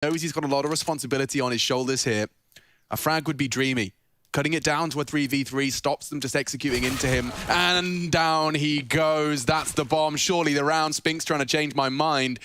knows he's got a lot of responsibility on his shoulders here. A frag would be dreamy. Cutting it down to a 3v3 stops them just executing into him. And down he goes. That's the bomb. Surely the round. Spinks trying to change my mind.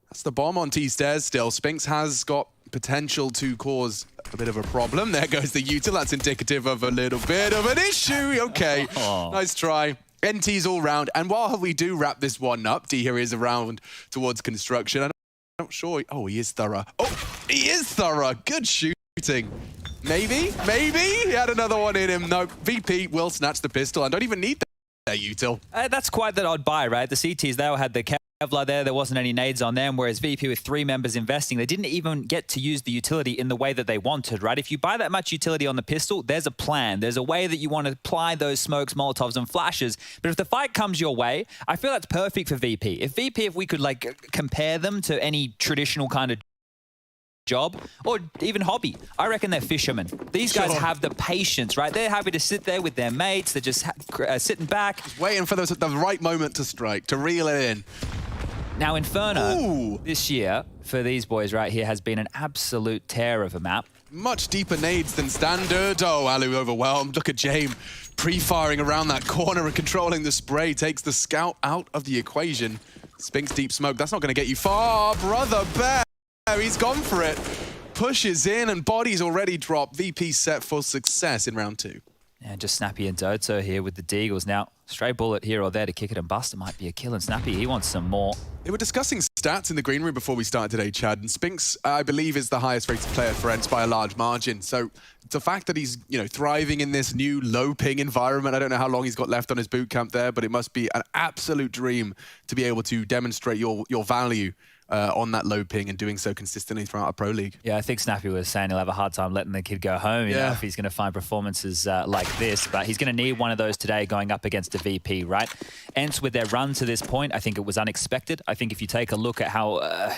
That's the bomb on T-stairs still. Spinks has got potential to cause a bit of a problem. There goes the util. That's indicative of a little bit of an issue. Okay, nice try. NT's all round. And while we do wrap this one up, D here is around towards construction. I'm not sure. Oh, he is thorough. Oh, he is thorough. Good shooting. Maybe. He had another one in him. No, VP will snatch the pistol. I don't even need that util. That's quite the odd buy, right? The CTs, they all had the Kevlar there wasn't any nades on them, whereas VP with 3 members investing, they didn't even get to use the utility in the way that they wanted, right? If you buy that much utility on the pistol, there's a plan. There's a way that you want to apply those smokes, molotovs, and flashes. But if the fight comes your way, I feel that's perfect for VP. If we could like compare them to any traditional kind of job or even hobby, I reckon they're fishermen. These guys have the patience, right? They're happy to sit there with their mates. They're just sitting back, just waiting for the right moment to strike, to reel it in. Now Inferno this year for these boys right here has been an absolute tear of a map. Much deeper nades than standard. Oh, Alu overwhelmed. Look at Jame pre-firing around that corner and controlling the spray. Takes the scout out of the equation. Spinks deep smoke. That's not going to get you far, brother bear. He's gone for it. Pushes in and bodies already dropped. VP set for success in round 2. And just Snappy and Doto here with the Deagles. Now, stray bullet here or there to kick it and bust. It might be a kill, and Snappy, he wants some more. They were discussing stats in the green room before we started today, Chad, and Spinks, I believe, is the highest rated player for ENCE by a large margin. So the fact that he's, thriving in this new low ping environment, I don't know how long he's got left on his boot camp there, but it must be an absolute dream to be able to demonstrate your value on that low ping and doing so consistently throughout a pro league. Yeah, I think Snappy was saying he'll have a hard time letting the kid go home, you know, if he's going to find performances like this. But he's going to need one of those today going up against a VP, right? ENCE with their run to this point, I think it was unexpected. I think if you take a look at how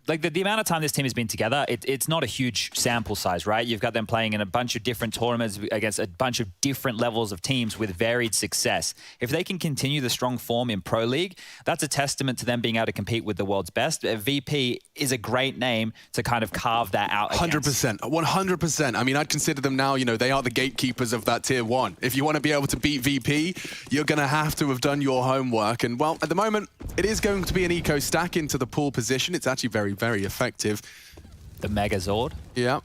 like the amount of time this team has been together, it's not a huge sample size, right? You've got them playing in a bunch of different tournaments against a bunch of different levels of teams with varied success. If they can continue the strong form in Pro League, that's a testament to them being able to compete with the world's best. VP is a great name to kind of carve that out. 100%, 100%. I mean, I'd consider them now, they are the gatekeepers of that tier 1. If you want to be able to beat VP, you're going to have done your homework. And well, at the moment, it is going to be an eco stack into the pool position. It's actually very effective. The Megazord? Yeah.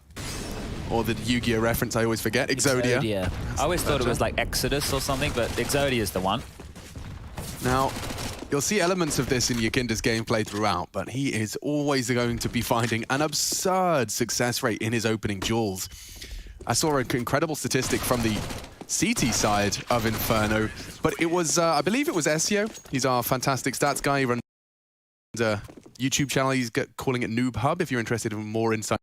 Or the Yu-Gi-Oh reference I always forget. Exodia. I always thought it was like Exodus or something, but Exodia is the one. Now, you'll see elements of this in Yakinda's gameplay throughout, but he is always going to be finding an absurd success rate in his opening duels. I saw an incredible statistic from the CT side of Inferno, but it was, I believe it was Ezio. He's our fantastic stats guy. He runs a YouTube channel. He's calling it Noob Hub if you're interested in more insights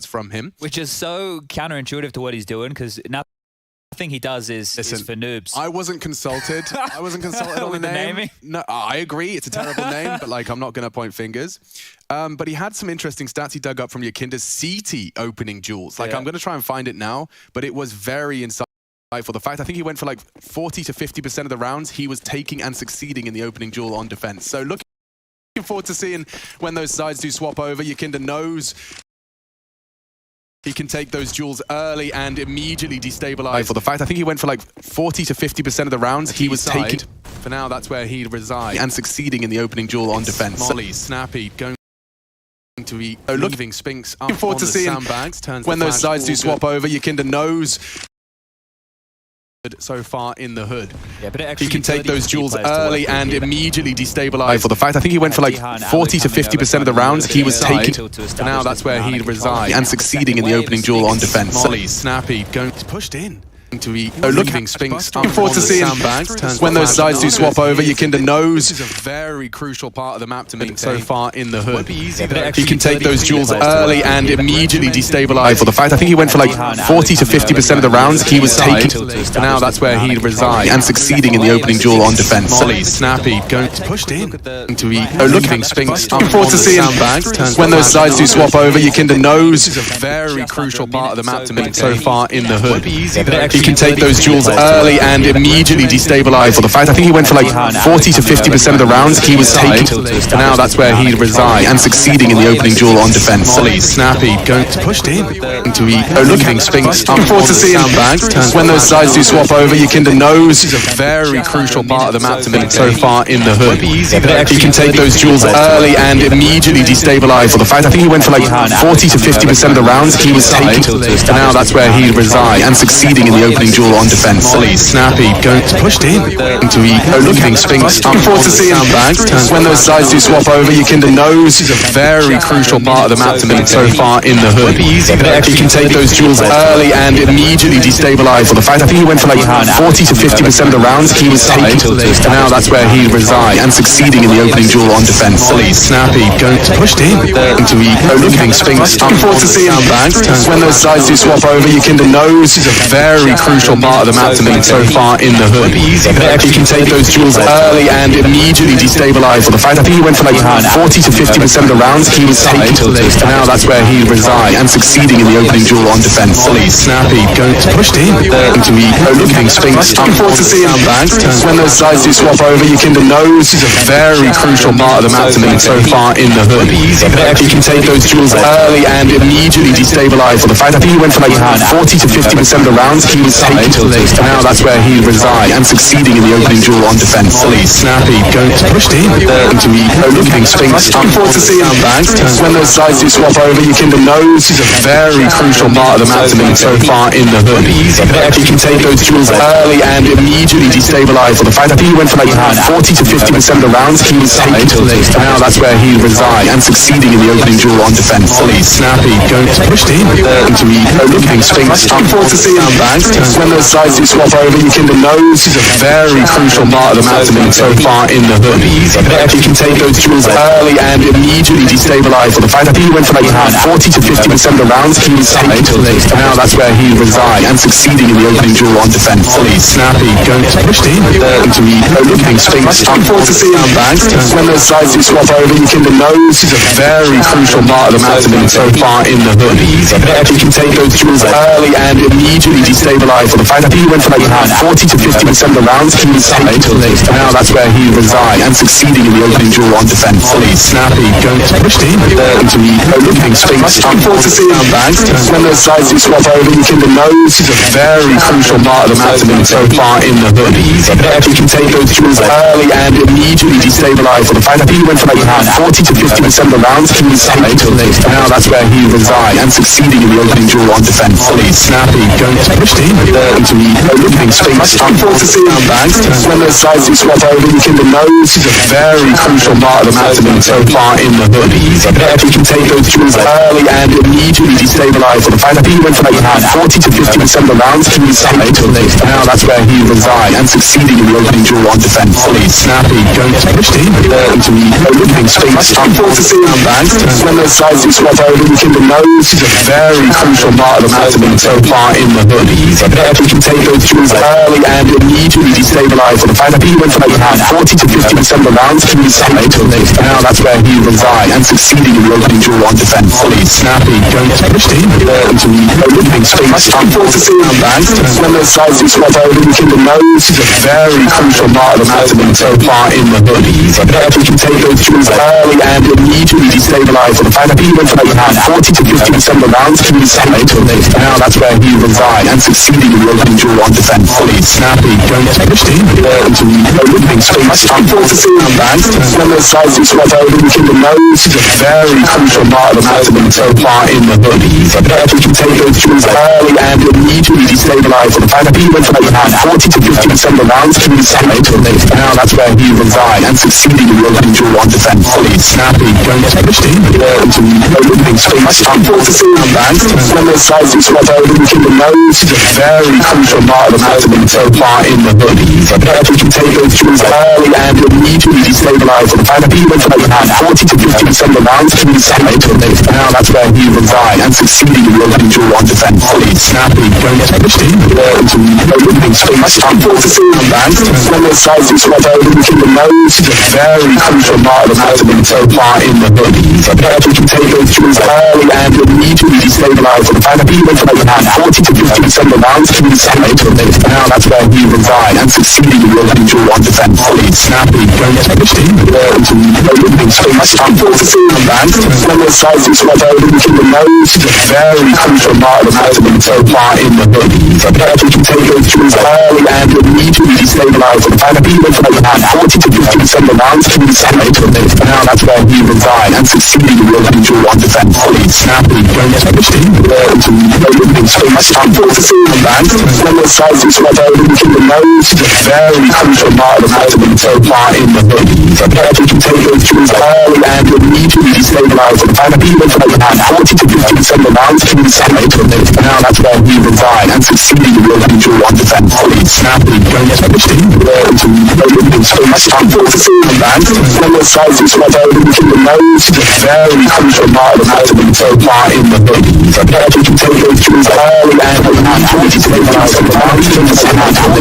from him. Which is so counterintuitive to what he's doing, because nothing he does is for noobs. I wasn't consulted. I wasn't consulted on the name. No, I agree. It's a terrible name, but like I'm not going to point fingers. But he had some interesting stats he dug up from Yakinda's CT opening duels. Like I'm going to try and find it now, but it was very insightful. For the fact, I think he went for like 40 to 50% of the rounds he was taking and succeeding in the opening duel on defense. So looking forward to seeing when those sides do swap over. Yakinda knows he can take those duels early and immediately destabilize. For the fact, I think he went for like 40 to 50% of the rounds he was taking. For now, that's where he resides and succeeding in the opening duel on defense. Molly, Snappy, going to be leaving Spinks up. Looking forward to seeing when those sides do swap over. Yakinda knows so far in the hood. Yeah, but he can take those duels early and immediately destabilize. For the fact, I think he went for like 40 to 50% of the rounds he was taking. For now, that's where he resides and succeeding in the opening duel on defense. Molly, Snappy, pushed in. To be looking Spinks. Looking forward to seeing when those sides do swap over. Yakinda knows this is a very crucial part of the map to maintain so far in the hood. He can take those duels early and immediately destabilize. For the fact, I think he went for like 40 to 50% of the rounds he was taking. For now, that's where he resides and succeeding in the opening duel on defense. Molly, Snappy, pushed in. To be looking Spinks. Looking forward to seeing when those sides do swap over. Yakinda knows this is a very crucial part of the map to maintain so far in the hood. He can take those duels early and immediately destabilize. For the fact, I think he went for like 40 to 50% of the rounds he was taking. Now that's where he resigned and succeeding in the opening duel on defense. Snappy going to pushed in into looking Spinks. I'm forward to see him back. When those sides do swap over, Yakinda knows is a very crucial part of the map to me so far in the hood. He can take those duels early and immediately destabilize. For the fact, I think he went for like 40 to 50% of the rounds he was taking. Now that's where he resigned and succeeding in the opening duel on defense. Snappy going to pushed in into looking Spinks. I'm forward to see him back. When those sides do swap over, Yakinda knows is a very crucial part of the map to me so far in the hood. He can take those duels early and immediately destabilize. For the fact, I think he went for like 40 to 50% of the rounds he was taking. Now that's where he resigned and succeeding in the opening duel on defense. Snappy going to pushed in into looking Spinks. I'm forward to see him back. When those sides do swap over, Yakinda knows is a very crucial part of the map to me so far in the hood. He can take those duels early and immediately destabilize. For the fact, I think he went for like 40 to 50% of the rounds he was taking. Now that's where he resigned and succeeding in the opening duel on defense. Snappy going to pushed in into looking Spinks. I'm forward to see him back. When those sides do swap over, Yakinda knows is a very crucial part of the map to me so far in the hood. He can take those duels early and immediately destabilize. For the fact, I think he went for like 40 to 50% of the rounds he was taking. Now that's where he resigned and succeeding in the opening duel on defense. Snappy going to pushed in into looking Spinks. I'm forward to see him back. When those sides do swap over, Yakinda knows is a very crucial part of the map to me so far in the hood. He can take those duels early and immediately destabilize. For the fact, I think he went for like 40 to 50% of the rounds he was taking. Now that's where he resigned and succeeding in the opening duel on defense. Snappy going to pushed in into looking Spinks. I'm forward to see him back. When those sides do swap over, Yakinda knows is a very crucial part of the map to me so far in the hood. He can take those duels early and immediately destabilize. For the fact, I think he went for like 40 to 50% of the rounds he was taking. Now that's where he resigned and succeeding in the opening duel on defense. Snappy going to pushed in into looking Spinks. I'm forward to see him back. When those sides do swap over, Yakinda knows is a very crucial part of the map to me so far in the hood. He can take those duels early and immediately destabilize. For the fact, I think he went for like 40 to 50% of the rounds he was taking. Now that's where he resigned and succeeding in the opening duel on defense. Snappy going to pushed in into looking Spinks. I'm forward to see him back. When those sides do swap over, Yakinda knows is a very crucial part of the map to me so far in the hood. He can take those duels early and immediately destabilize. For the fact, I think he went for like 40 to 50% of the rounds he was taking. Now that's where he resigned and succeeding in the opening duel on defense. Snappy going to pushed in into looking Spinks. I'm forward to see him back. When those sides do swap over, Yakinda knows is a very crucial part of the map to me so far in the hood. He can take those duels early and immediately destabilize. For the fact, I think he went for like 40 to 50% of the rounds he was taking. Now that's where he resigned and succeeding in the opening duel on defense. Snappy going to pushed in into looking Spinks. I'm forward to see him back. When those sides do swap over, Yakinda knows is a very crucial part of the map to me so far in the hood. He can take those duels early and immediately destabilize. For the fact, I think he went for like 40 to 50% of the rounds he was taking. Now that's where he resigned and succeeding in the opening duel on defense. Snappy going to pushed in into looking Spinks. I'm forward to see him back. When those sides do swap over, Yakinda knows is a very crucial part of the map to me so far in the hood. He can take those duels early and immediately destabilize. For the fact, I think he went for like 40 to 50% of the rounds he was taking. Now that's where he resigned and succeeding in the opening duel on defense. Snappy going to pushed in into looking Spinks. I'm forward to see him back. When those sides do swap over, Yakinda knows is a very crucial part of the map to me so far in the hood. He can take those duels early and immediately destabilize. For the fact, I think he went for like 40 to 50% of the rounds he was taking. Now that's where he resigned and succeeding in the opening duel on defense. Snappy going to pushed in into looking Spinks. I'm forward to see him back. When those sides do swap over, Yakinda knows is a very crucial part of the map to me so far in the hood. He can take those duels early and immediately destabilize. For the fact, I think he went for like 40 to 50% of the rounds he was taking. Now that's where he resides and succeeding in your duel on defense. Snappy, going to the team, into opening space, time for the field bank. When the size is what I look in the nose, very crucial part of how to be so far in the hood. Prepare to take those tools early and immediately destabilize the final even for around 40 to 50% of rounds to the center. Now that's where he resides and succeeding in your duel on defense. Snappy, going to the team, into opening space, time for the field bank. When the size is what I look in the nose, very crucial part of how to be so far in the hood. Prepare to take those tools early and immediately destabilize the final even for around 40 to 50% of rounds to the center. Now that's where he resides and succeeding in your duel on defense. Snappy, going to the team, into opening space, time for the field bank. When the size is what I look in the nose, very crucial part of how to be so far in the hood. Prepare to take those tools early and immediately destabilize the final even for around 40 to 50% of rounds to the center. Now that's where he resides and succeeding in your duel on defense. Snappy, going to the team, into opening space, time for the field bank. When the size is what I look in the nose, very crucial part of how to be so far in the hood. Prepare to take those tools early and around 40 to 50% of rounds to the center. Now that's where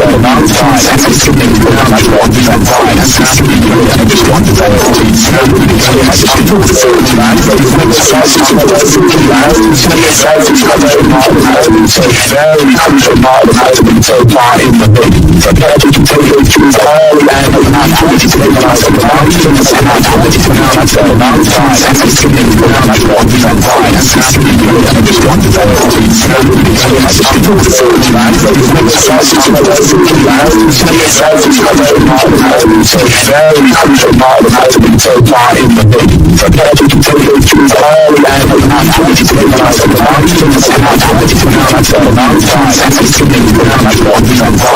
the rounds rise and succeeding in your duel on defense. Snappy, going to the one defense. Snappy, time for the field bank. When the size is what I look in the nose, when the size is what I look in the nose, very crucial part of how to be so far in the hood. Prepare to take those tools early and around 40 to 50% of rounds to the center. Now that's where the rounds rise and succeeding in your duel on defense. Snappy, going to the one defense. Snappy, time for the field bank. When the size is what I look in the nose, when the size is what I look in the nose, very crucial part of how to be so far in the hood. Prepare to take those tools early and around 40 to 50% of rounds to the center. Now that's where the rounds rise and succeeding in your duel on defense.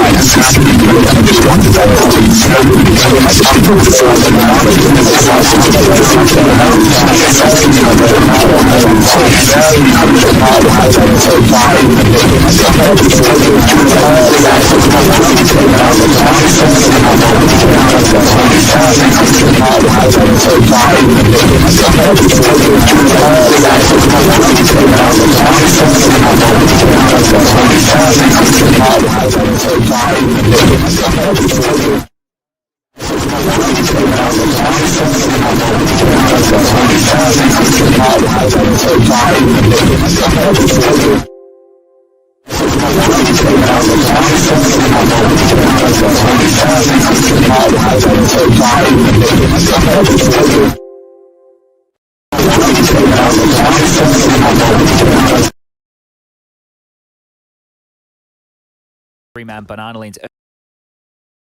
Snappy, going to the one defense. Snappy, time for the field bank. When the size is what I look in the nose, when the size is what I look in the nose, very crucial part of how to be so far in the hood. Prepare to take those tools early and around 40 to 50% of rounds to the center. Now that's where the rounds rise and succeeding in your duel on so far in the hood. Prepare to take those tools early and around 40 to 50% of rounds to the center. Now that's where the rounds rise and succeeding in your duel on so far in the hood. Prepare to take those Three-man banana leans.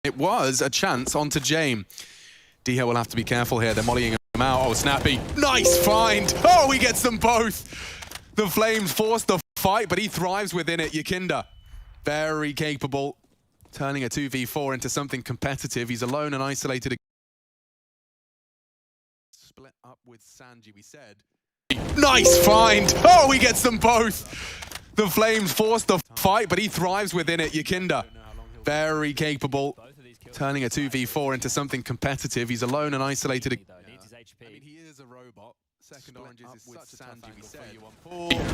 It was a chance onto Jame. Diha will have to be careful here. They're mollying him out. Oh, Snappy. Nice find. Oh, he gets them both. The Flames forced the fight, but he thrives within it. Yakinda, very capable, turning a 2v4 into something competitive. He's alone and isolated. Split up with Sanji, we said. Nice find. Oh, he gets them both. The Flames forced the fight, but he thrives within it. Yakinda, very capable, turning a 2v4 into something competitive. He's alone and isolated. I mean, he is a robot. Second oranges is such a Sanji, we said.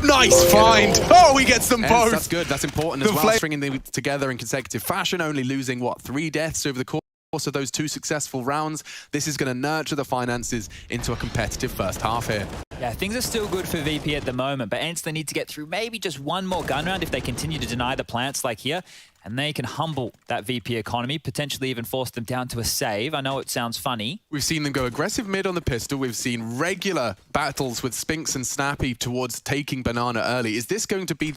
Nice find! Oh, he gets them both! That's good, that's important as well. Stringing them together in consecutive fashion, only losing, what, 3 deaths over the course of those 2 successful rounds. This is going to nurture the finances into a competitive first half here. Yeah, things are still good for VP at the moment, but ENCE, they need to get through maybe just one more gun round if they continue to deny the plants like here, and they can humble that VP economy, potentially even force them down to a save. I know it sounds funny. We've seen them go aggressive mid on the pistol. We've seen regular battles with Spinks and Snappy towards taking Banana early. Is this going to be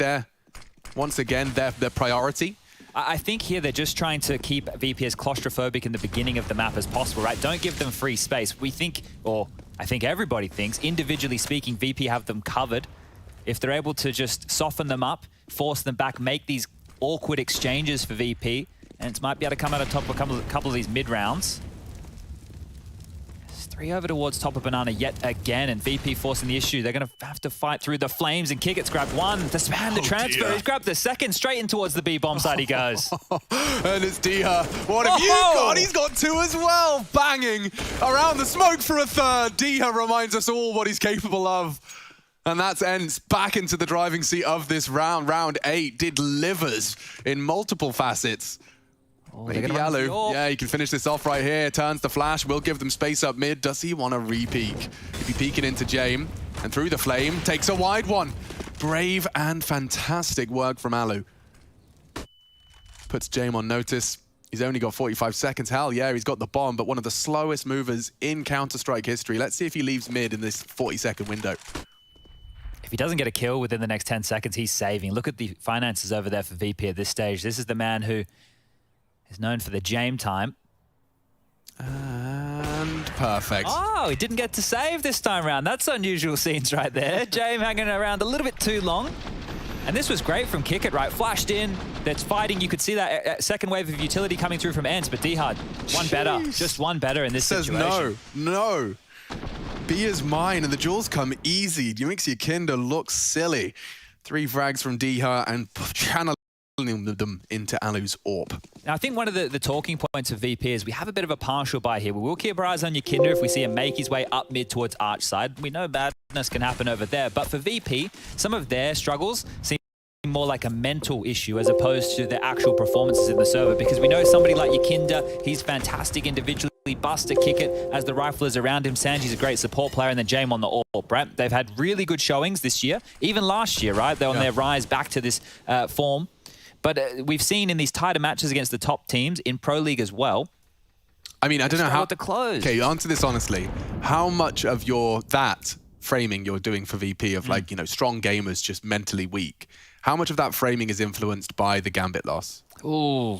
once again, their priority? I think here they're just trying to keep VP as claustrophobic in the beginning of the map as possible, right? Don't give them free space. We think, or I think everybody thinks, individually speaking, VP have them covered. If they're able to just soften them up, force them back, make these awkward exchanges for VP, and it might be able to come out on top of a couple of these mid rounds. 3 over towards top of Banana yet again, and VP forcing the issue. They're going to have to fight through the flames, and Kickett's grabbed one to spam the transfer. Dear. He's grabbed the second, straight in towards the B-bomb side he goes. And it's Diha. What have you got? He's got 2 as well. Banging around the smoke for a third. Diha reminds us all what he's capable of. And that's ENCE back into the driving seat of this round. Round 8 delivers in multiple facets. Oh, Maybe Alu. Yeah, he can finish this off right here. Turns the flash, will give them space up mid. Does he want to re-peek? He'd be peeking into Jame. And through the flame, takes a wide one. Brave and fantastic work from Alu. Puts Jame on notice. He's only got 45 seconds. Hell yeah, he's got the bomb, but one of the slowest movers in Counter-Strike history. Let's see if he leaves mid in this 40-second window. If he doesn't get a kill within the next 10 seconds, he's saving. Look at the finances over there for VP at this stage. This is the man who is known for the Jame time. And perfect. Oh, he didn't get to save this time around. That's unusual scenes right there. Jame hanging around a little bit too long. And this was great from Kickett, right? Flashed in, that's fighting. You could see that second wave of utility coming through from ENCE, but D-Hard, one better. Just one better in this situation. No. B is mine, and the duels come easy. You makes your Kinder look silly. 3 frags from Diha and channeling them into Alu's AWP. Now, I think one of the talking points of VP is we have a bit of a partial buy here. We will keep our eyes on your Kinder if we see him make his way up mid towards Arch side. We know badness can happen over there, but for VP, some of their struggles seem more like a mental issue as opposed to the actual performances in the server, because we know somebody like Yakinda, he's fantastic individually. Buster Kickett as the riflers around him. Sanji's a great support player, and then Jame on the AWP, right? They've had really good showings this year, even last year, right? They're on their rise back to this form. But we've seen in these tighter matches against the top teams in Pro League as well. I mean, I don't know how to close. Okay, answer this honestly. How much of that framing you're doing for VP of like, you know, strong gamers just mentally weak, how much of that framing is influenced by the Gambit loss? Ooh.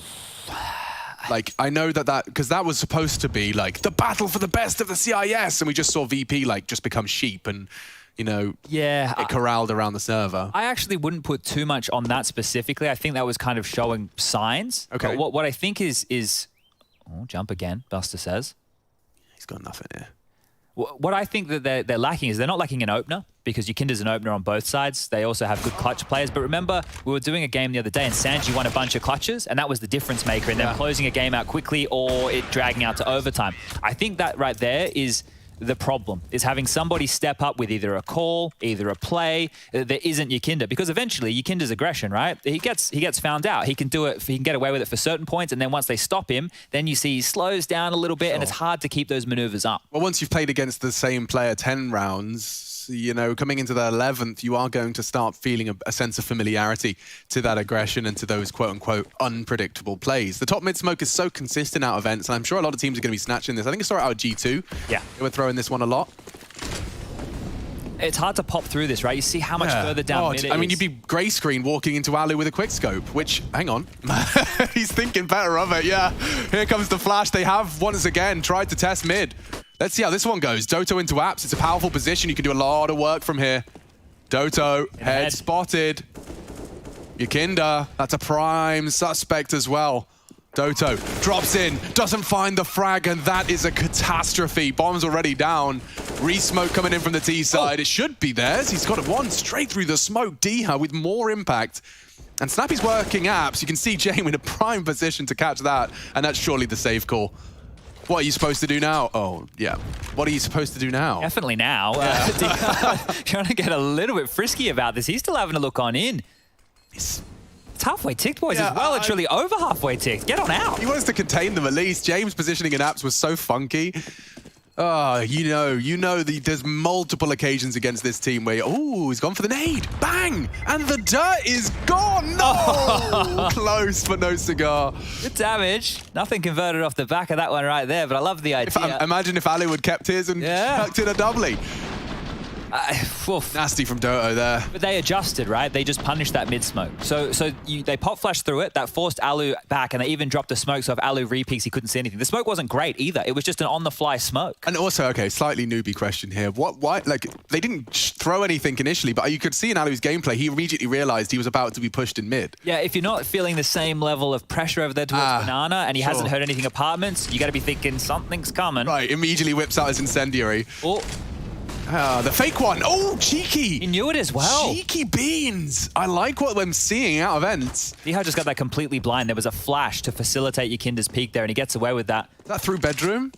Like, I know that because that was supposed to be like the battle for the best of the CIS, and we just saw VP like just become sheep and, you know, it corralled around the server. I actually wouldn't put too much on that specifically. I think that was kind of showing signs. Okay. But what I think is oh, jump again, Buster says. He's got nothing here. What I think that they're lacking is they're not lacking an opener, because Yakinda's an opener on both sides. They also have good clutch players. But remember, we were doing a game the other day and Sanji won a bunch of clutches, and that was the difference maker in them closing a game out quickly or it dragging out to overtime. I think that right there is the problem, is having somebody step up with either a call, either a play that isn't Yakinda, because eventually Yakinda's aggression, right? He gets found out. He can do it. He can get away with it for certain points, and then once they stop him, then you see he slows down a little bit, and it's hard to keep those maneuvers up. Well, once you've played against the same player 10 rounds, you know, coming into the 11th, you are going to start feeling a sense of familiarity to that aggression and to those quote-unquote unpredictable plays. The top mid smoke is so consistent out of ENCE, and I'm sure a lot of teams are going to be snatching this. I think I saw it out of G2. Yeah. They were throwing this one a lot. It's hard to pop through this, right? You see how much further down mid it is. I mean, you'd be grey screen walking into Alu with a quick scope, which, hang on, he's thinking better of it, yeah. Here comes the flash. They have once again tried to test mid. Let's see how this one goes. Doto into apps. It's a powerful position. You can do a lot of work from here. Doto, head spotted. Yakinda, that's a prime suspect as well. Doto drops in, doesn't find the frag, and that is a catastrophe. Bomb's already down. Re-smoke coming in from the T side. It should be theirs. He's got one straight through the smoke. Diha with more impact. And Snappy's working apps. You can see Jame in a prime position to catch that, and that's surely the safe call. What are you supposed to do now? Oh, yeah. What are you supposed to do now? Definitely now. Trying to get a little bit frisky about this. He's still having a look on in. It's halfway ticked, boys, as well. Literally over halfway ticked. Get on out. He wants to contain them at least. James' positioning in apps was so funky. Oh, you know there's multiple occasions against this team where, oh, he's gone for the nade. Bang! And the dirt is gone. No! Close, but no cigar. Good damage. Nothing converted off the back of that one right there, but I love the idea. Imagine if Ali would kept his and tucked in a doubly. Nasty from Doto there. But they adjusted, right? They just punished that mid-smoke. So they pop flashed through it. That forced Alu back, and they even dropped the smoke, so if Alu re-peeks, he couldn't see anything. The smoke wasn't great either. It was just an on-the-fly smoke. And also, okay, slightly newbie question here. Why, like, they didn't throw anything initially, but you could see in Alu's gameplay, he immediately realized he was about to be pushed in mid. Yeah, if you're not feeling the same level of pressure over there towards Banana, and he hasn't heard anything apartments, you got to be thinking something's coming. Right, immediately whips out his incendiary. Oh. The fake one. Oh, cheeky. He knew it as well. Cheeky beans. I like what I'm seeing out of ENCE. Diha just got that completely blind. There was a flash to facilitate Yakinda's peek there, and he gets away with that. Is that through bedroom?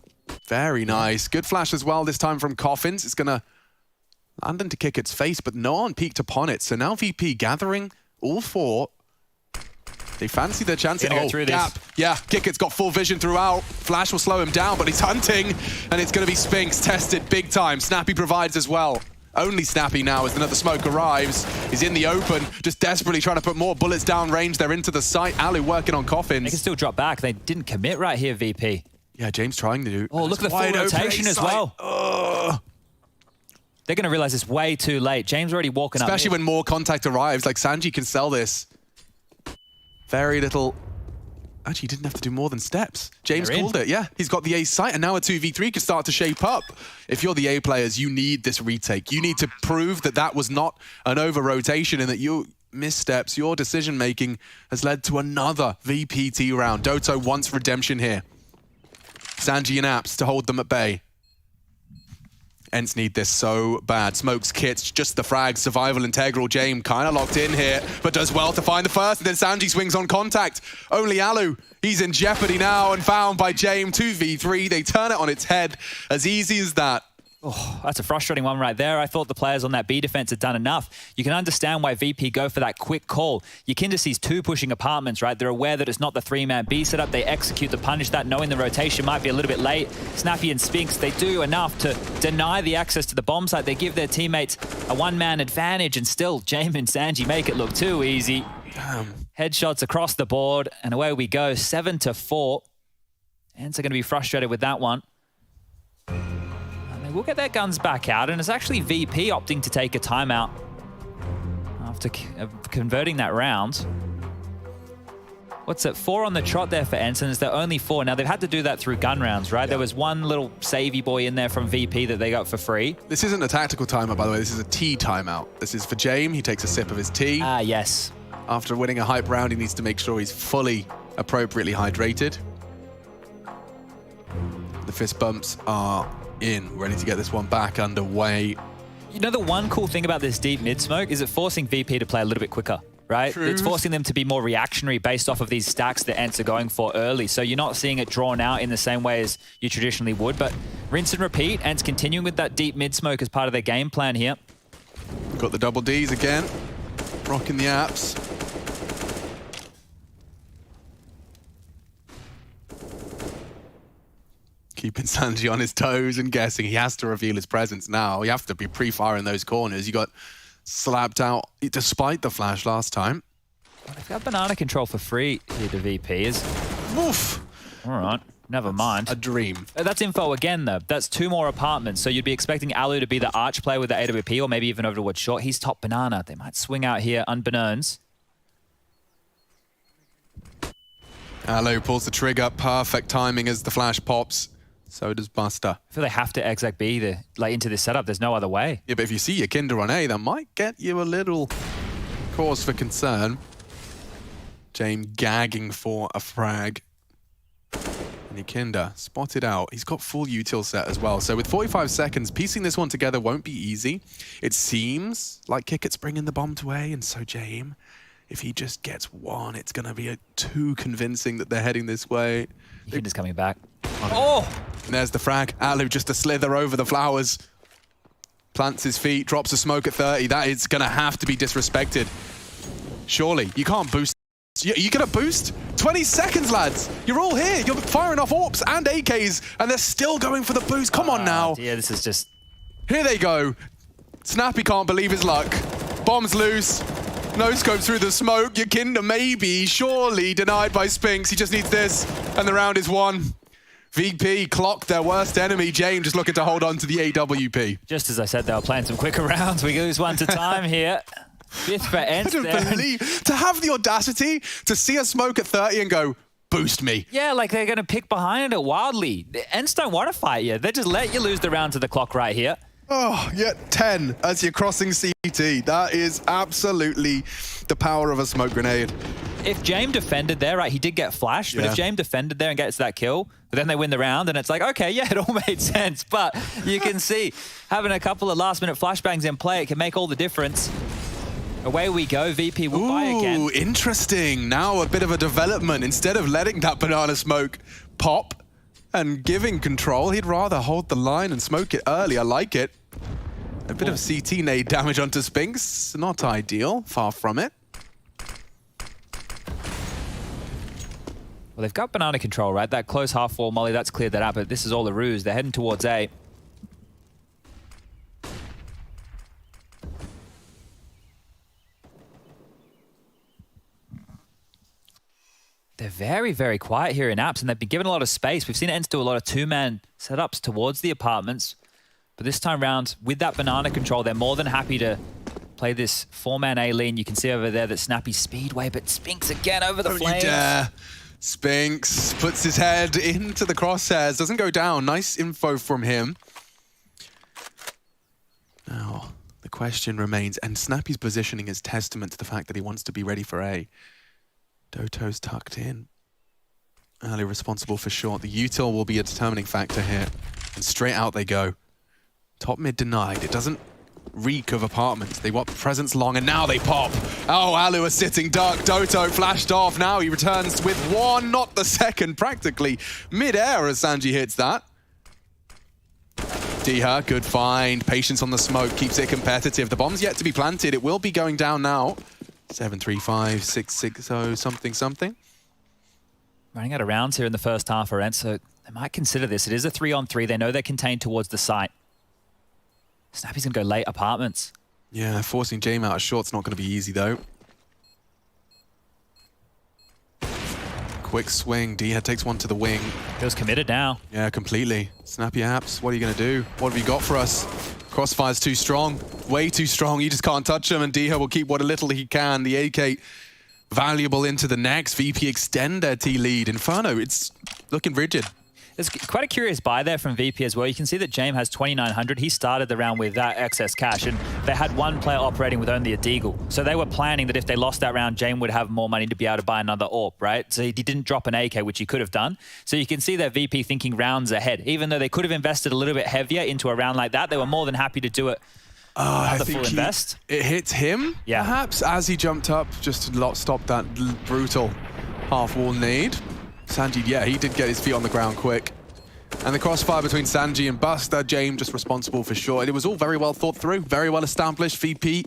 Very nice. Good flash as well, this time from Coffins. It's going to land into Kicket's face, but no one peeked upon it. So now VP gathering all four. They fancy their chance. Go through gap. This. Yeah, Kicket's got full vision throughout. Flash will slow him down, but he's hunting, and it's going to be Spinks tested big time. Snappy provides as well. Only Snappy now as another smoke arrives. He's in the open, just desperately trying to put more bullets down range. They're into the site. Alu working on Coffins. They can still drop back. They didn't commit right here, VP. Yeah, James trying to do. Oh, look at the full rotation as well. They're going to realize it's way too late. James already walking up. Especially when more contact arrives. Like, Sanji can sell this. Very little. Actually, he didn't have to do more than steps. James called it, yeah. He's got the ace sight, and now a 2v3 can start to shape up. If you're the A players, you need this retake. You need to prove that that was not an over-rotation and that you missteps, your decision-making has led to another VPT round. Doto wants redemption here. Sanji and Apps to hold them at bay. ENCE need this so bad. Smokes kits, just the frag, survival integral. James kind of locked in here, but does well to find the first, and then Sanji swings on contact. Only Alu, he's in jeopardy now and found by James. 2v3, they turn it on its head. As easy as that. Oh, that's a frustrating one right there. I thought the players on that B defense had done enough. You can understand why VP go for that quick call. Yakinda sees two pushing apartments, right? They're aware that it's not the three-man B setup. They execute the punish that, knowing the rotation might be a little bit late. Snappy and Spinks, they do enough to deny the access to the bomb site. They give their teammates a one-man advantage, and still James and Sanji make it look too easy. Damn. Headshots across the board, and away we go, 7-4. ENCE are going to be frustrated with that one. We'll get their guns back out, and it's actually VP opting to take a timeout after converting that round. What's it? 4 on the trot there for ENCE, and it's their only 4. Now, they've had to do that through gun rounds, right? Yeah. There was one little savey boy in there from VP that they got for free. This isn't a tactical timeout, by the way. This is a tea timeout. This is for James. He takes a sip of his tea. Ah, yes. After winning a hype round, he needs to make sure he's fully appropriately hydrated. The fist bumps are in, ready to get this one back underway. You know, the one cool thing about this deep mid smoke is it forcing VP to play a little bit quicker, right? Truth. It's forcing them to be more reactionary based off of these stacks that ENCE are going for early. So you're not seeing it drawn out in the same way as you traditionally would, but rinse and repeat. ENCE continuing with that deep mid smoke as part of their game plan here. Got the double Ds again, rocking the apps. Keeping Sanji on his toes and guessing. He has to reveal his presence now. You have to be pre-firing those corners. You got slapped out despite the flash last time. They've got banana control for free here to VP. Woof! All right, never mind. A dream. That's info again, though. That's 2 more apartments. So you'd be expecting Alu to be the arch player with the AWP, or maybe even over towards short. He's top banana. They might swing out here unbeknownst. Alu pulls the trigger. Perfect timing as the flash pops. So does Buster. I feel they have to exec B into this setup. There's no other way. Yeah, but if you see Yakinda on A, that might get you a little cause for concern. James gagging for a frag. And Yakinda spotted out. He's got full util set as well. So with 45 seconds, piecing this one together won't be easy. It seems like Kicket's bringing the bomb to A, and so James, if he just gets one, it's going to be too convincing that they're heading this way. Yakinda's coming back. Oh! And there's the frag. Alu just a slither over the flowers. Plants his feet, drops a smoke at 30. That is going to have to be disrespected. Surely. You can't boost. You're going to boost? 20 seconds, lads. You're all here. You're firing off AWPs and AKs, and they're still going for the boost. Come on now. Yeah, this is just... Here they go. Snappy can't believe his luck. Bomb's loose. No scope through the smoke. Yakinda maybe, surely denied by Spinks. He just needs this, and the round is won. VP clocked their worst enemy. James just looking to hold on to the AWP. Just as I said, they were playing some quicker rounds. We lose one to time here. Fifth for ENCE. I don't believe, to have the audacity to see a smoke at 30 and go, boost me. Yeah, like they're going to pick behind it wildly. ENCE don't want to fight you. They just let you lose the round to the clock right here. Oh, yet 10 as you're crossing CT. That is absolutely the power of a smoke grenade. If James defended there, right, he did get flashed, but if James defended there and gets that kill, but then they win the round, and it's like, okay, yeah, it all made sense. But you can see having a couple of last-minute flashbangs in play, it can make all the difference. Away we go. VP will buy again. Ooh, interesting. Now a bit of a development. Instead of letting that banana smoke pop and giving control, he'd rather hold the line and smoke it early. I like it. A bit of CT nade damage onto Spinks. Not ideal. Far from it. Well, they've got banana control, right? That close half wall molly, that's cleared that out, but this is all a ruse. They're heading towards A. They're very, very quiet here in apps, and they've been given a lot of space. We've seen ENCE do a lot of two-man setups towards the apartments, but this time round, with that banana control, they're more than happy to play this four-man A lane. You can see over there that Snappy Speedway, but Spinks again over the flames. You dare. Spinks puts his head into the crosshairs, doesn't go down. Nice info from him. Now, the question remains, and Snappy's positioning is testament to the fact that he wants to be ready for A. Doto's tucked in. Early responsible for short. The util will be a determining factor here. And straight out they go. Top mid denied. It doesn't reek of apartments. They want presence long, and now they pop. Oh, Alu is sitting duck. Doto flashed off. Now he returns with one, not the second, practically mid-air as Sanji hits that. Diha, good find. Patience on the smoke keeps it competitive. The bomb's yet to be planted. It will be going down now. 7-3-5, 6-6-0, something. Running out of rounds here in the first half for ENCE, so they might consider this. It is a 3-on-3. They know they're contained towards the site. Snappy's going to go late apartments. Yeah, forcing Jame out of short's not going to be easy, though. Quick swing. Diha takes one to the wing. Feels committed now. Yeah, completely. Snappy apps, what are you going to do? What have you got for us? Crossfire's too strong, way too strong. You just can't touch him, and Diha will keep what little he can. The AK valuable into the next. VP extend their T lead. Inferno, it's looking rigid. There's quite a curious buy there from VP as well. You can see that James has 2,900. He started the round with that excess cash, and they had one player operating with only a deagle. So they were planning that if they lost that round, James would have more money to be able to buy another AWP, right? So he didn't drop an AK, which he could have done. So you can see that VP thinking rounds ahead. Even though they could have invested a little bit heavier into a round like that, they were more than happy to do it. I think it hit him, perhaps, as he jumped up, just to stop that brutal half-wall nade. Sanji, yeah, he did get his feet on the ground quick. And the crossfire between Sanji and Buster, James just responsible for short. It was all very well thought through, very well established. VP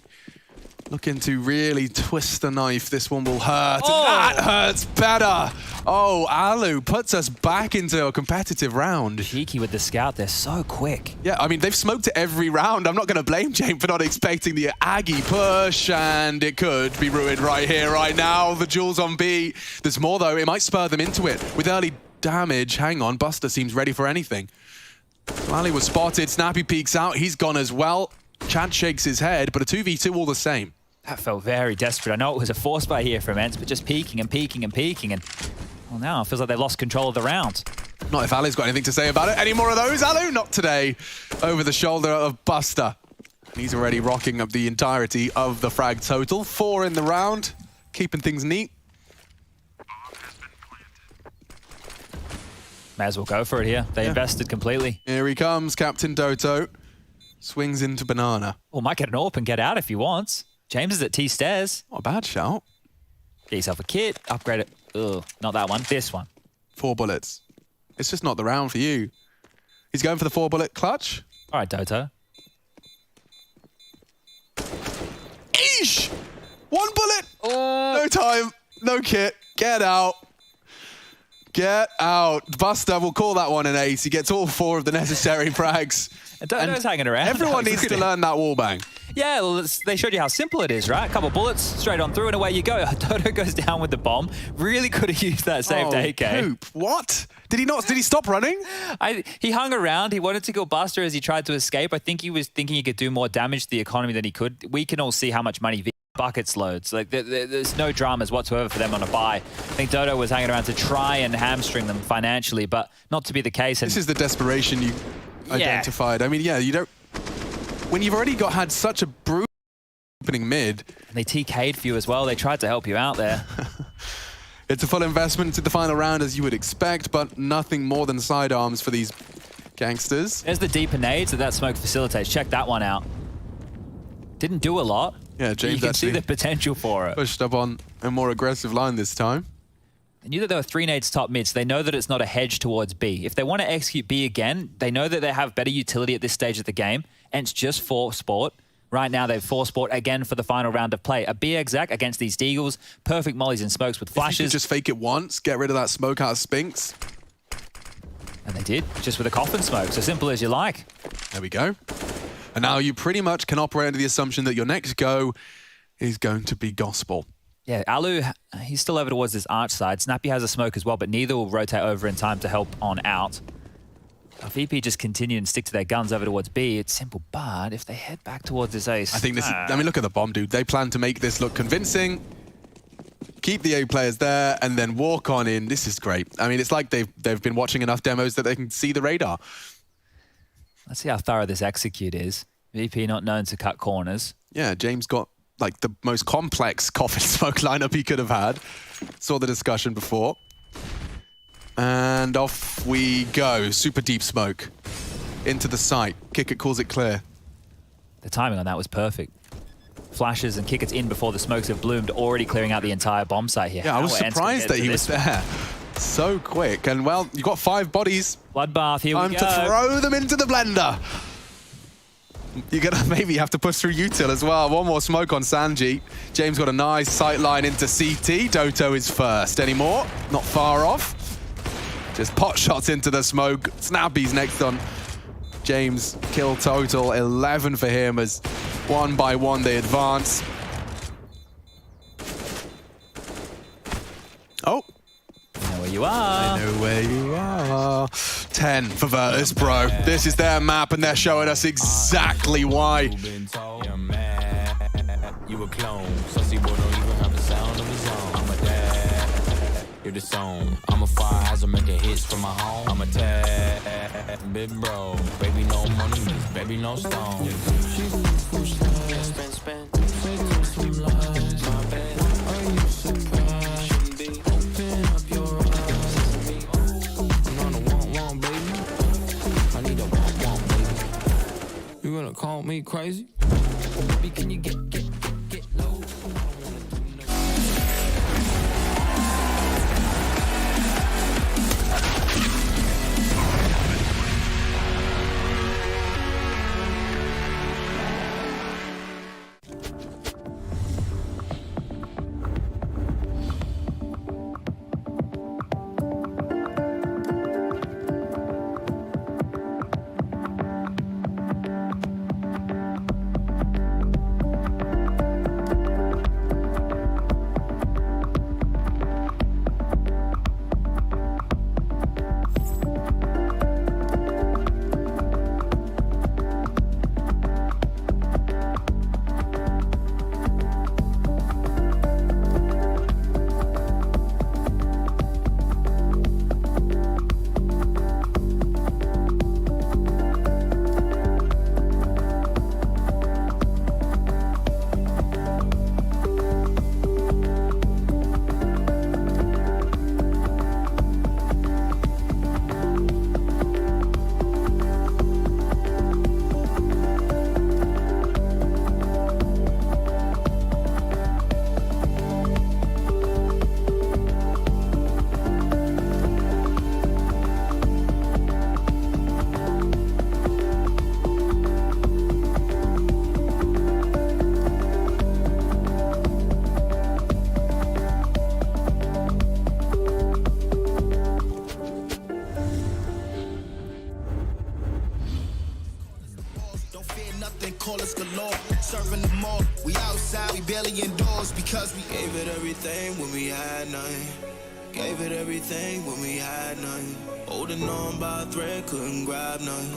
looking to really twist the knife. This one will hurt. Oh. That hurts better. Oh, Alu puts us back into a competitive round. Cheeky with the scout. They're so quick. Yeah, I mean, they've smoked it every round. I'm not going to blame James for not expecting the Aggie push, and it could be ruined right here, right now. The Jules on B. There's more, though. It might spur them into it. With early damage, hang on, Buster seems ready for anything. Ali was spotted. Snappy peeks out. He's gone as well. Chad shakes his head, but a 2v2 all the same. That felt very desperate. I know it was a force buy here from ENCE, but just peeking and peeking and peeking. And well, now it feels like they lost control of the round. Not if Ali's got anything to say about it. Any more of those, Alu? Not today. Over the shoulder of Buster. And he's already rocking up the entirety of the frag total. 4 in the round, keeping things neat. May as well go for it here. They invested completely. Here he comes, Captain Doto. Swings into banana. Well, might get an AWP and get out if he wants. James is at T stairs. Not a bad shout. Get yourself a kit, upgrade it. Ugh, not that one, this one. 4 bullets. It's just not the round for you. He's going for the 4-bullet clutch. All right, Doto. Eesh! 1 bullet! No time, no kit. Get out. Get out. Buster will call that one an ace. He gets all 4 of the necessary frags. Doto's hanging around. Everyone needs to learn that wallbang. Yeah, well, they showed you how simple it is, right? A couple bullets, straight on through, and away you go. Dodo goes down with the bomb. Really could have used that save to AK. Poop. What? Did he not? Did he stop running? He hung around. He wanted to go Buster as he tried to escape. I think he was thinking he could do more damage to the economy than he could. We can all see how much money buckets loads. Like there's no dramas whatsoever for them on a buy. I think Dodo was hanging around to try and hamstring them financially, but not to be the case. And this is the desperation you identified. I mean, yeah, you don't... When you've already had such a brutal opening mid... And they TK'd for you as well. They tried to help you out there. It's a full investment into the final round, as you would expect, but nothing more than sidearms for these gangsters. There's the deeper nades that smoke facilitates. Check that one out. Didn't do a lot. Yeah, James you can actually see the potential for it. Pushed up on a more aggressive line this time. They knew that there were 3 nades top mid, so they know that it's not a hedge towards B. If they want to execute B again, they know that they have better utility at this stage of the game, and it's just for sport. Right now, they've for sport again for the final round of play. A B exec against these Deagles, perfect mollies and smokes with flashes. If you could just fake it once, get rid of that smoke out of Spinks. And they did, just with a coffin smoke, so simple as you like. There we go. And now you pretty much can operate under the assumption that your next go is going to be gospel. Yeah, Alu, he's still over towards this arch side. Snappy has a smoke as well, but neither will rotate over in time to help on out. If VP just continue and stick to their guns over towards B, it's simple, but if they head back towards this ace... I think this is... I mean, look at the bomb, dude. They plan to make this look convincing, keep the A players there, and then walk on in. This is great. I mean, it's like they've been watching enough demos that they can see the radar. Let's see how thorough this execute is. VP not known to cut corners. Yeah, James got like the most complex coffin smoke lineup he could have had. Saw the discussion before. And off we go. Super deep smoke into the site. Kick it, calls it clear. The timing on that was perfect. Flashes and kick it in before the smokes have bloomed, already clearing out the entire bomb site here. Yeah, I was surprised that he was there so quick. And well, you've got 5 bodies. Bloodbath, here we go. Time to throw them into the blender. You're gonna maybe have to push through util as well. One more smoke on Sanji. James got a nice sight line into CT. Doto is first. Any more? Not far off. Just pot shots into the smoke. Snappy's next on James. Kill total 11 for him as one by one they advance. Oh. I know where you are. I know where you are. 10 for Virtus.pro. This is their map and they're showing us exactly why. You a clone. Sussy boy don't even have the sound of his own. I'm a dad. You're the song. I'm a fire hazard making hits from my home. I'm a tad. Big bro. Baby no money, baby no stone. Spin. You gonna call me crazy? Baby, can you get low? more. We outside, we barely indoors because we gave it everything when we had nothing. Gave it everything when we had nothing. Holding on by a thread, couldn't grab nothing.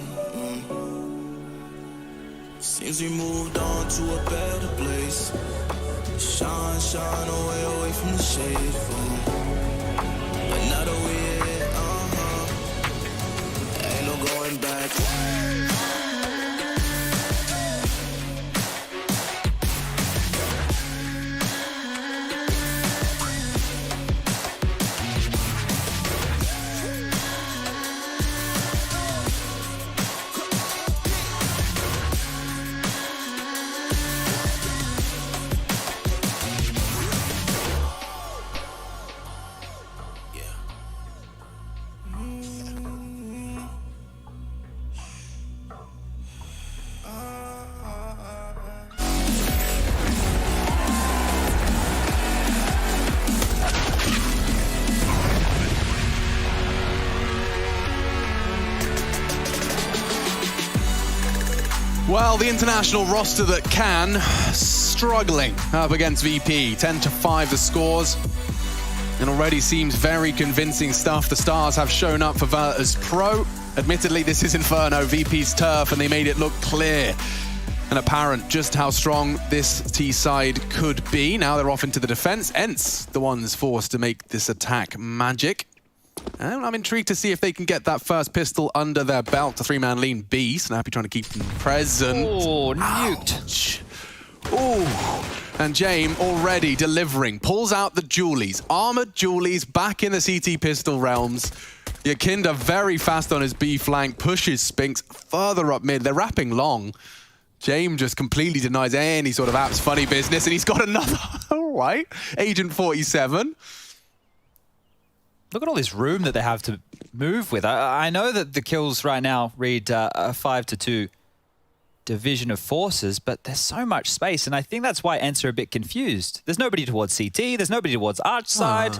Seems we moved on to a better place. Shine, shine away from the shade. But now that we're here, ain't no going back. Well, the international roster that can, struggling up against VP. 10-5 the scores. It already seems very convincing stuff. The stars have shown up for Virtus.pro. Admittedly, this is Inferno, VP's turf, and they made it look clear and apparent just how strong this T side could be. Now they're off into the defense. ENCE, the ones forced to make this attack magic. And I'm intrigued to see if they can get that first pistol under their belt. The three-man lean B. Snappy trying to keep them present. Oh, nuked. Ooh. And James already delivering. Pulls out the Julies. Armored Julies back in the CT pistol realms. Yakinda very fast on his B flank. Pushes Spinks further up mid. They're wrapping long. James just completely denies any sort of apps funny business. And he's got another. All right. Agent 47. Look at all this room that they have to move with. I know that the kills right now read a 5-2 division of forces, but there's so much space, and I think that's why ENCE are a bit confused. There's nobody towards CT, there's nobody towards Arch side.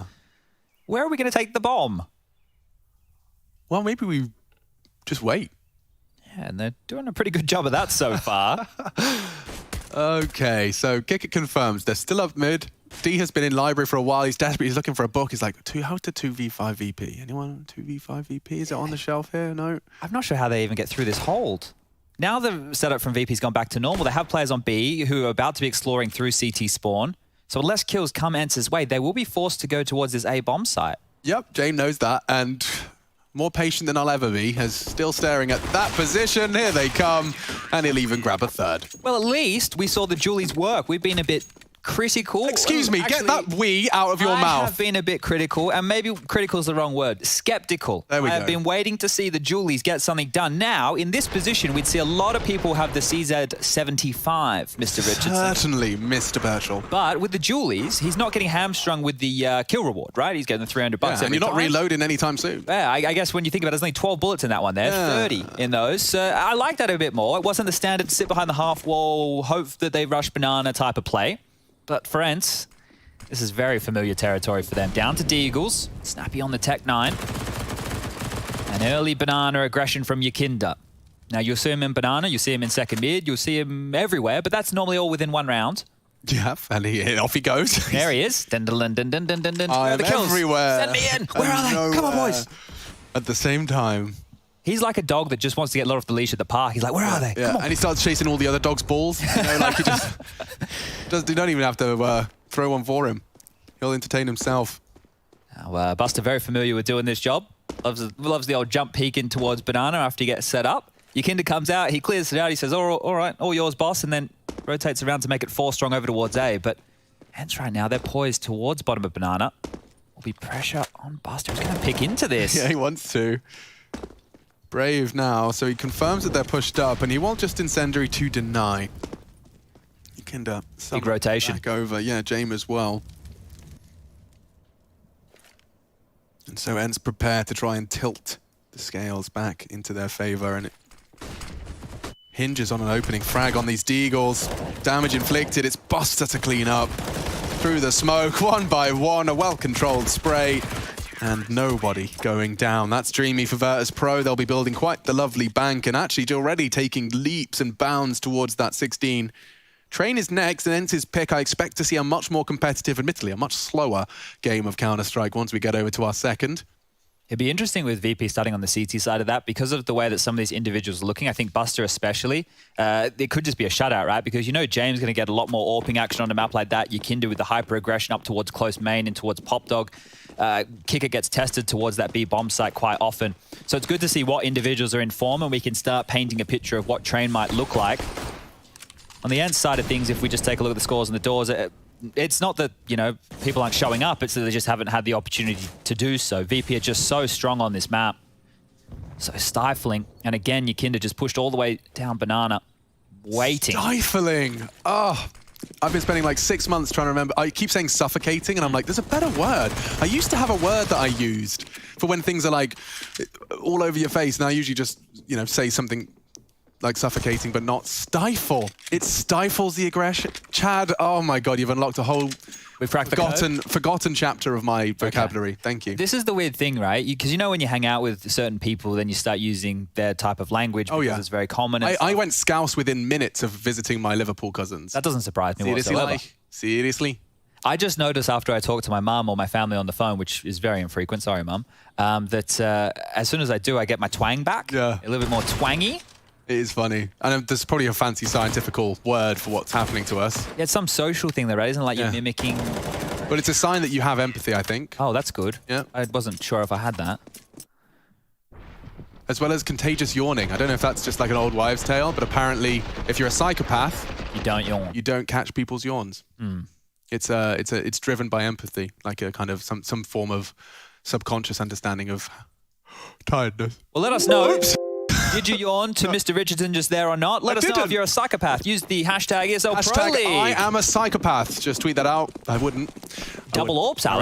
Where are we going to take the bomb? Well, maybe we just wait. Yeah, and they're doing a pretty good job of that so far. Okay, so Kick It confirms. They're still up mid. D has been in library for a while. He's desperate. He's looking for a book. He's like, how's the 2v5 VP? Anyone 2v5 VP? Is it on the shelf here? No? I'm not sure how they even get through this hold. Now the setup from VP's gone back to normal. They have players on B who are about to be exploring through CT spawn. So unless kills come ENCE's way, they will be forced to go towards this A bomb site. Yep, James knows that. And more patient than I'll ever be, is still staring at that position. Here they come. And he'll even grab a third. Well, at least we saw the Julies work. We've been a bit critical. Excuse me, actually, get that "we" out of your mouth. I have been a bit critical, and maybe critical is the wrong word. Skeptical. There we go. I have been waiting to see the Julies get something done. Now, in this position, we'd see a lot of people have the CZ75, Mr. Richardson. Certainly, Mr. Birchall. But with the Julies, he's not getting hamstrung with the kill reward, right? He's getting the 300 bucks every and you're not time. reloading anytime soon. Yeah, I guess when you think about it, there's only 12 bullets in that one there, 30 in those. So I like that a bit more. It wasn't the standard sit behind the half wall, hope that they rush banana type of play. But for ENCE, this is very familiar territory for them. Down to Deagles, Snappy on the Tech 9. An early banana aggression from Yakinda. Now you'll see him in banana, you'll see him in second mid, you'll see him everywhere, but that's normally all within one round. Yeah, and off he goes. There he is. Dun, dun, dun, dun, dun, dun, dun. I am the kills. everywhere. Send me in. Where are they? Come on, boys. At the same time. He's like a dog that just wants to get let off the leash at the park. He's like, where are they? Yeah, and he starts chasing all the other dogs' balls. You know, like he just you don't even have to throw one for him. He'll entertain himself. Now, Buster very familiar with doing this job. Loves the old jump peek in towards banana after he gets set up. Yakinda comes out, he clears it out, he says, all right, all yours, boss, and then rotates around to make it 4 strong over towards A. But ENCE right now, they're poised towards bottom of banana. Will be pressure on Buster. He's going to pick into this. Yeah, he wants to. Brave now, so he confirms that they're pushed up, and he won't just incendiary to deny. Yakinda, big rotation. Back over, yeah, James as well. And so ENCE prepare to try and tilt the scales back into their favor, and it hinges on an opening frag on these Deagles. Damage inflicted, it's Buster to clean up. Through the smoke, one by one, a well-controlled spray. And nobody going down. That's dreamy for Virtus.pro. They'll be building quite the lovely bank and actually already taking leaps and bounds towards that 16 Train is next, and ENCE's pick. I expect to see a much more competitive, admittedly, a much slower game of Counter-Strike once we get over to our second. It'd be interesting with VP starting on the CT side of that because of the way that some of these individuals are looking. I think Buster especially, it could just be a shutout, right? Because you know James going to get a lot more AWPing action on a map like that. Yakinda with the hyper-aggression up towards close main and towards Pop Dog. Kicker gets tested towards that B bomb site quite often. So it's good to see what individuals are in form and we can start painting a picture of what Train might look like. On the ENCE side of things, if we just take a look at the scores and the doors, it's not that, you know, people aren't showing up, it's that they just haven't had the opportunity to do so. VP are just so strong on this map. So stifling. And again, Yakinda just pushed all the way down Banana, waiting. Stifling. Oh, I've been spending like 6 months trying to remember. I keep saying suffocating, and I'm like, there's a better word. I used to have a word that I used for when things are like all over your face, and I usually just, you know, say something like suffocating, but not stifle. It stifles the aggression. Chad, oh my God, you've unlocked a whole forgotten chapter of my vocabulary. Thank you. This is the weird thing, right? Because you know when you hang out with certain people, then you start using their type of language because it's very common. I went scouse within minutes of visiting my Liverpool cousins. That doesn't surprise me Seriously, whatsoever. Seriously? I just noticed after I talked to my mum or my family on the phone, which is very infrequent, sorry mum, that as soon as I do, I get my twang back. Yeah. A little bit more twangy. It is funny. And there's probably a fancy scientific word for what's happening to us. Yeah, it's some social thing there, right? Isn't it like you're mimicking? But it's a sign that you have empathy, I think. Oh, that's good. Yeah. I wasn't sure if I had that. As well as contagious yawning. I don't know if that's just like an old wives' tale, but apparently if you're a psychopath, you don't yawn. You don't catch people's yawns. Mm. It's driven by empathy, like a kind of some form of subconscious understanding of tiredness. Well, let us know. Did you yawn to Mr. Richardson just there or not? Let us know if you're a psychopath. Use the hashtag ESL Pro League. I am a psychopath. Just tweet that out. I wouldn't. Double AWPs, Alex.